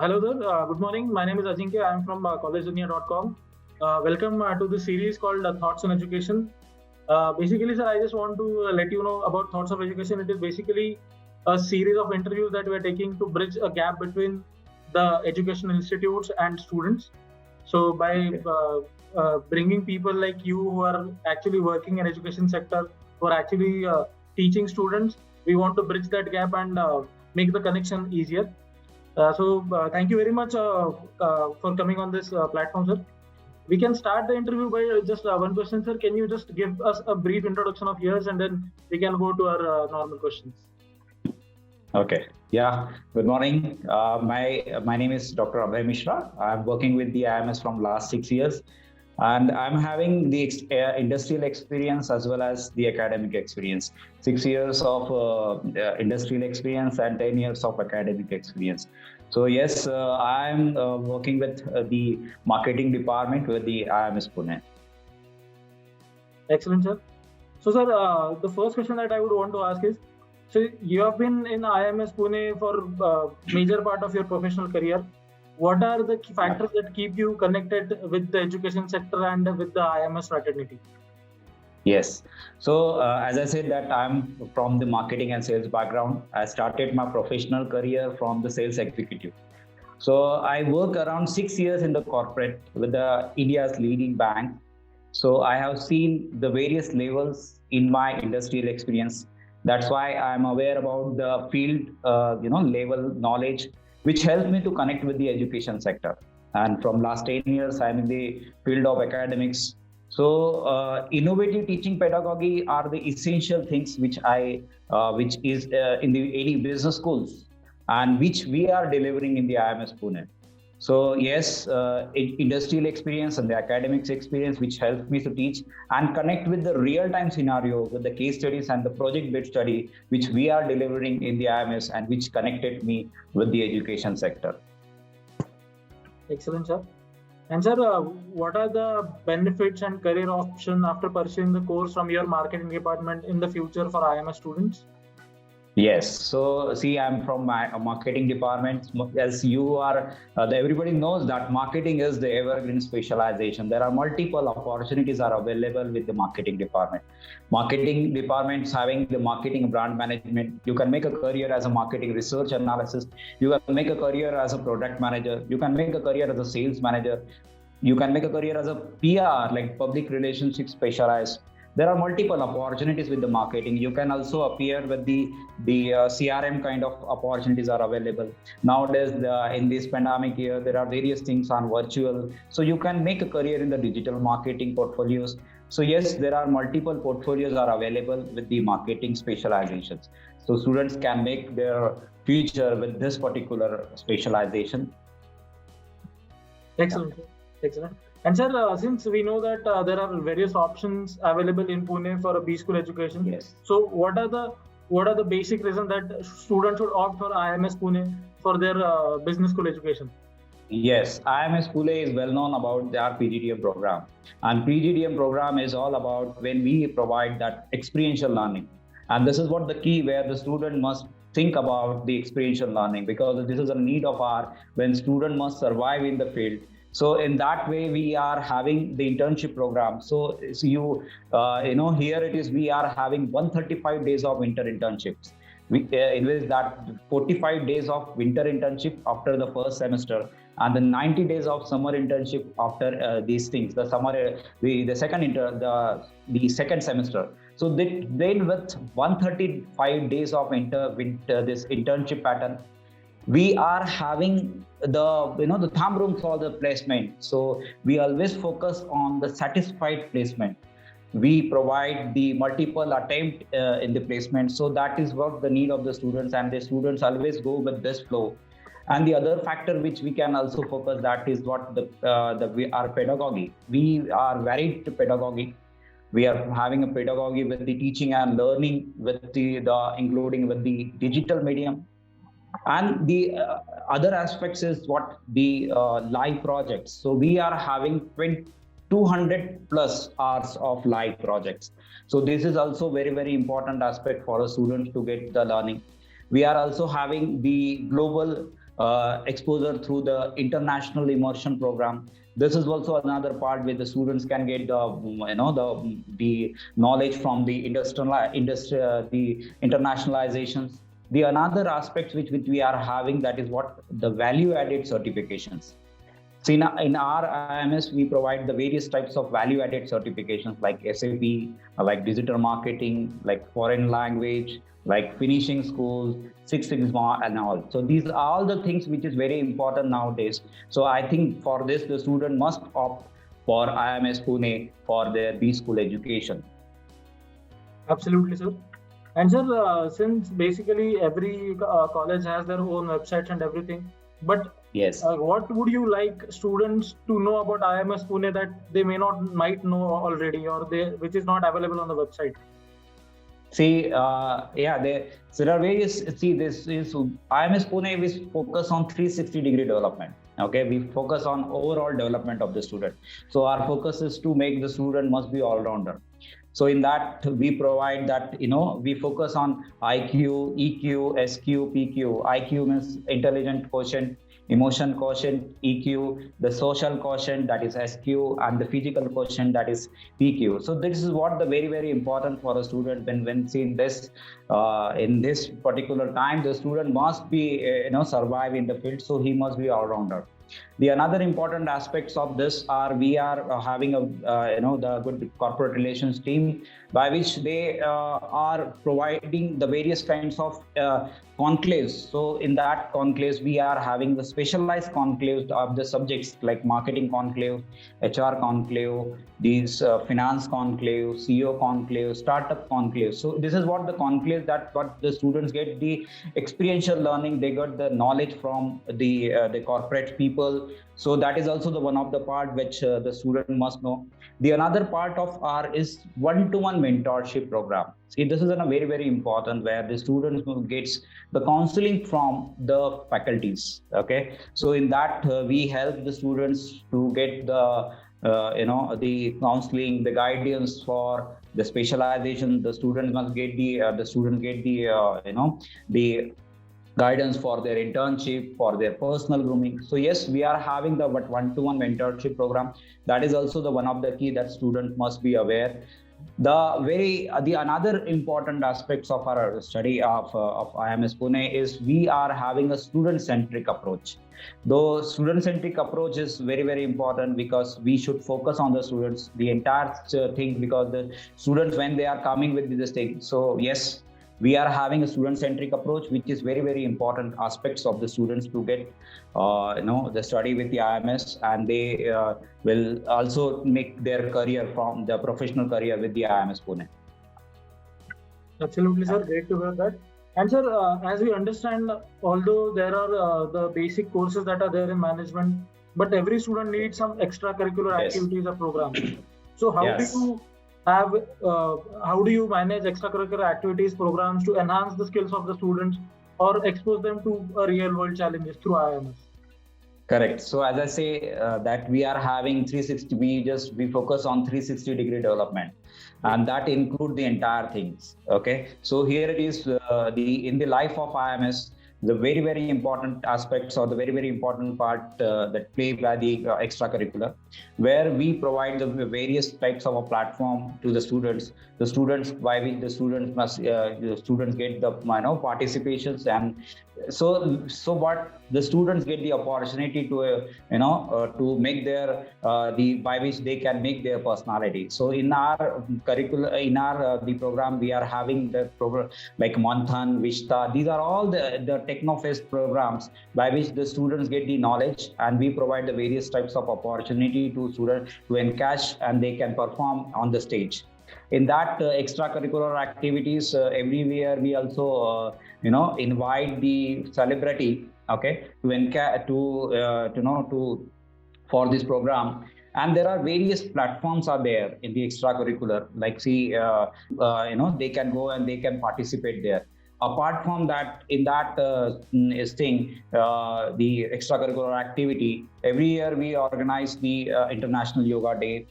Hello there. Good morning. My name is Ajinkya. I am from collegedunia.com. Welcome to this series called Thoughts on Education. Basically, sir, I just want to let you know about Thoughts of Education. It is basically a series of interviews that we are taking to bridge a gap between the education institutes and students. So, by bringing people like you who are actually working in education sector, who are actually teaching students, we want to bridge that gap and make the connection easier. Thank you very much for coming on this platform, sir. We can start the interview by just one question, sir. Can you just give us a brief introduction of yours, and then we can go to our normal questions. Okay. Yeah. Good morning. My name is Dr. Abhay Mishra. I'm working with the IMS from last 6 years, and I'm having the industrial experience as well as the academic experience. 6 years of industrial experience and 10 years of academic experience. So yes, I'm working with the marketing department with the IMS Pune. Excellent, sir. So, sir, the first question that I would want to ask is, so you have been in IMS Pune for major part of your professional career. What are the key factors that keep you connected with the education sector and with the IMS fraternity? Yes. So as I said that I'm from the marketing and sales background. I started my professional career from the sales executive. So I work around 6 years in the corporate with the India's leading bank. So I have seen the various levels in my industrial experience. That's why I'm aware about the field, level knowledge, which helped me to connect with the education sector. And from last 10 years, I'm in the field of academics. So innovative teaching pedagogy are the essential things which is in the any business schools and which we are delivering in the IMS Pune. So yes, industrial experience and the academics experience which helped me to teach and connect with the real-time scenario with the case studies and the project-based study which we are delivering in the IMS and which connected me with the education sector. Excellent, sir. And sir, what are the benefits and career options after pursuing the course from your marketing department in the future for IMS students? Yes. So see, I'm from my marketing department. As you are, everybody knows that marketing is the evergreen specialization. There are multiple opportunities are available with the marketing department. Marketing departments having the marketing brand management. You can make a career as a marketing research analysis. You can make a career as a product manager. You can make a career as a sales manager. You can make a career as a PR, like public relationship specialized. There are multiple opportunities with the marketing. You can also appear with the CRM kind of opportunities are available. Nowadays, in this pandemic year, there are various things on virtual. So you can make a career in the digital marketing portfolios. So yes, there are multiple portfolios are available with the marketing specializations. So students can make their future with this particular specialization. Excellent. Yeah. Excellent. And sir, since we know that there are various options available in Pune for a B school education, yes. So what are the basic reasons that students should opt for IMS Pune for their business school education? Yes, IMS Pune is well known about their PGDM program, and PGDM program is all about when we provide that experiential learning, and this is what the key where the student must think about the experiential learning, because this is a need of our when student must survive in the field. So in that way, we are having the internship program. So here it is, we are having 135 days of winter internships. In which that 45 days of winter internship after the first semester and the 90 days of summer internship after these things, the second semester. So then with 135 days of this internship pattern, we are having the thumb room for the placement. So we always focus on the satisfied placement. We provide the multiple attempt in the placement. So that is what the need of the students, and the students always go with this flow. And the other factor which we can also focus, that is what our pedagogy. We are varied pedagogy. We are having a pedagogy with the teaching and learning with the including with the digital medium. And the other aspects is what the live projects. So we are having 200 plus hours of live projects. So this is also very, very important aspect for a student to get the learning. We are also having the global exposure through the international immersion program. This is also another part where the students can get the knowledge from the the internationalizations. The another aspect which we are having, that is what the value added certifications. So in our IMS, we provide the various types of value-added certifications like SAP, like digital marketing, like foreign language, like finishing schools, Six Sigma, and all. So these are all the things which is very important nowadays. So I think for this, the student must opt for IMS Pune for their B school education. Absolutely, sir. And sir, since basically every college has their own websites and everything, but yes, what would you like students to know about IMS Pune that they might know already, or which is not available on the website? See, there are various. See, this is IMS Pune. We focus on 360-degree development. Okay, we focus on overall development of the student. So our focus is to make the student must be all-rounder. So in that, we provide that, we focus on IQ, EQ, SQ, PQ. IQ means intelligent quotient, emotion quotient, EQ, the social quotient, that is SQ, and the physical quotient, that is PQ. So this is what the very, very important for a student when seen this in this particular time, the student must be, survive in the field. So he must be all-rounder. The another important aspects of this are we are having the good corporate relations team, by which they are providing the various kinds of conclaves. So in that conclaves, we are having the specialized conclaves of the subjects like marketing conclave, HR conclave, these finance conclave, CEO conclave, startup conclave. So this is what the conclave, that what the students get the experiential learning, they got the knowledge from the corporate people. So that is also the one of the part which the student must know. The another part of our is one-to-one mentorship program. See, this is a very, very important, where the students gets the counseling from the faculties. Okay, so in that we help the students to get the the counseling, the guidance for the specialization. The students must get the guidance for their internship, for their personal grooming. So yes, we are having the one-to-one mentorship program. That is also the one of the key that student must be aware. The another important aspects of our study of IMS Pune is we are having a student-centric approach. Though student-centric approach is very, very important, because we should focus on the students, the entire thing, because the students, when they are coming with this thing. So yes, we are having a student-centric approach, which is very, very important aspects of the students to get, the study with the IMS, and they will also make their career from the professional career with the IMS Pune. Absolutely, sir. Great to hear that. And sir, as we understand, although there are the basic courses that are there in management, but every student needs some extracurricular activities or programs. So how do you manage extracurricular activities programs to enhance the skills of the students or expose them to real world challenges through IMS? Correct. So as I say, that we are having 360, we focus on 360-degree development, and that include the entire things. Okay. So here it is, in the life of IMS, the very, very important aspects, or the very, very important part that play by the extracurricular, where we provide the various types of a platform to the students. The students, by which the students must the students get the participations, and so what the students get the opportunity to to make their by which they can make their personality. So in our curriculum, in our the program, we are having the program like Manthan, Vishta. These are all the Technofest programs by which the students get the knowledge, and we provide the various types of opportunity to students to encash, and they can perform on the stage. In that extracurricular activities, everywhere we also invite the celebrity, okay, to for this program. And there are various platforms are there in the extracurricular, like they can go and they can participate there. Apart from that, in that the extracurricular activity, every year we organize the International Yoga Day.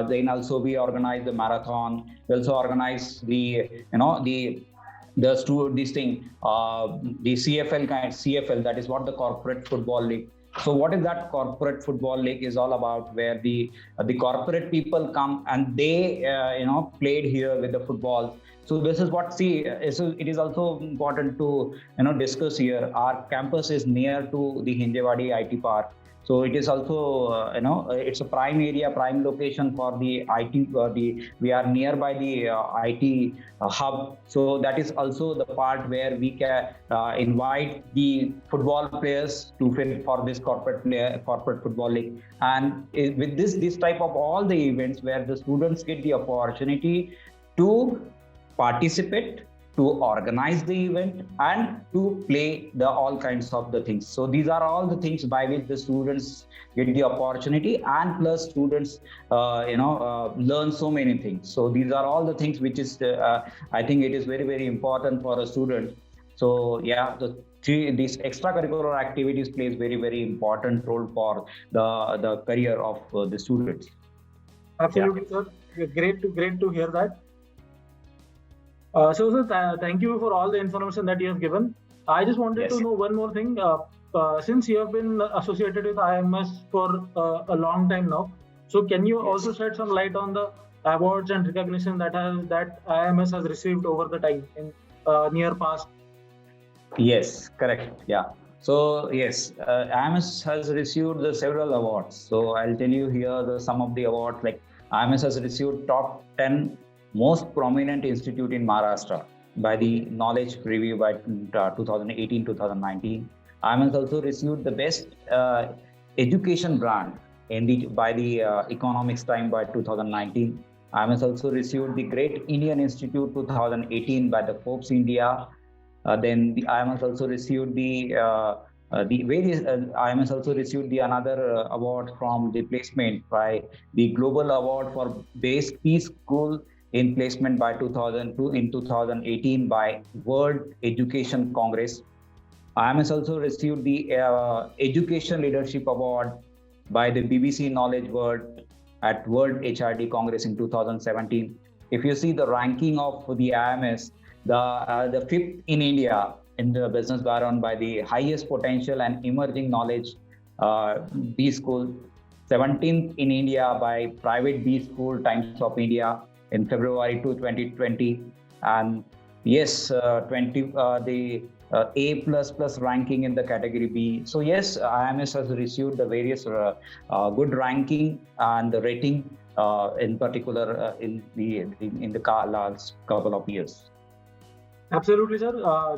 Then also we organize the marathon. We also organize the this thing, the CFL, that is what the corporate football league. So what is that corporate football league is all about, where the corporate people come and they played here with the football. So this is what it is also important to discuss here. Our campus is near to the Hinjewadi IT Park. So it is also, it's a prime area, prime location for the IT. We are nearby the IT hub. So that is also the part where we can invite the football players to fit for this corporate football league. And with this type of all the events where the students get the opportunity to participate, to organize the event, and to play the all kinds of the things. So these are all the things by which the students get the opportunity, and plus students learn so many things. So these are all the things which is I think it is very, very important for a student. So yeah, these extracurricular activities plays very, very important role for the career of the students. Absolutely, sir. Great to hear that. So, sir, thank you for all the information that you have given. I just wanted to know one more thing. Since you have been associated with IMS for a long time now, so can you also shed some light on the awards and recognition that IMS has received over the time in near past? Yes, correct. Yeah. So yes, IMS has received several awards. So I'll tell you here some of the awards. Like IMS has received top 10 most prominent institute in Maharashtra by the Knowledge Review by 2018-2019. IMS also received the best education brand by the Economics Time by 2019. IMS also received the Great Indian Institute 2018 by the Forbes India. Then the IMS also received IMS also received another award from the placement by the Global Award for Best Peace School in Placement by 2018 by World Education Congress. IMS also received the Education Leadership Award by the BBC Knowledge World at World HRD Congress in 2017. If you see the ranking of the IMS, the fifth in India in the business background by the highest potential and emerging knowledge B School, 17th in India by Private B School Times of India in February 2020, and yes, the A++ ranking in the category B. So yes, IMS has received the various good ranking and the rating in particular in the last couple of years. Absolutely, sir.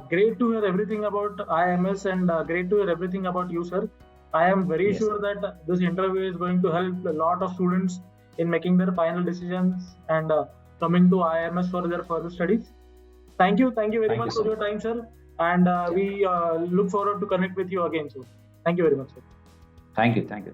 Great to hear everything about IMS, and great to hear everything about you, sir. I am very sure that this interview is going to help a lot of students in making their final decisions and coming to IMS for their further studies. Thank you very much for your time, sir. And we look forward to connect with you again soon. Thank you very much, sir. Thank you, sir.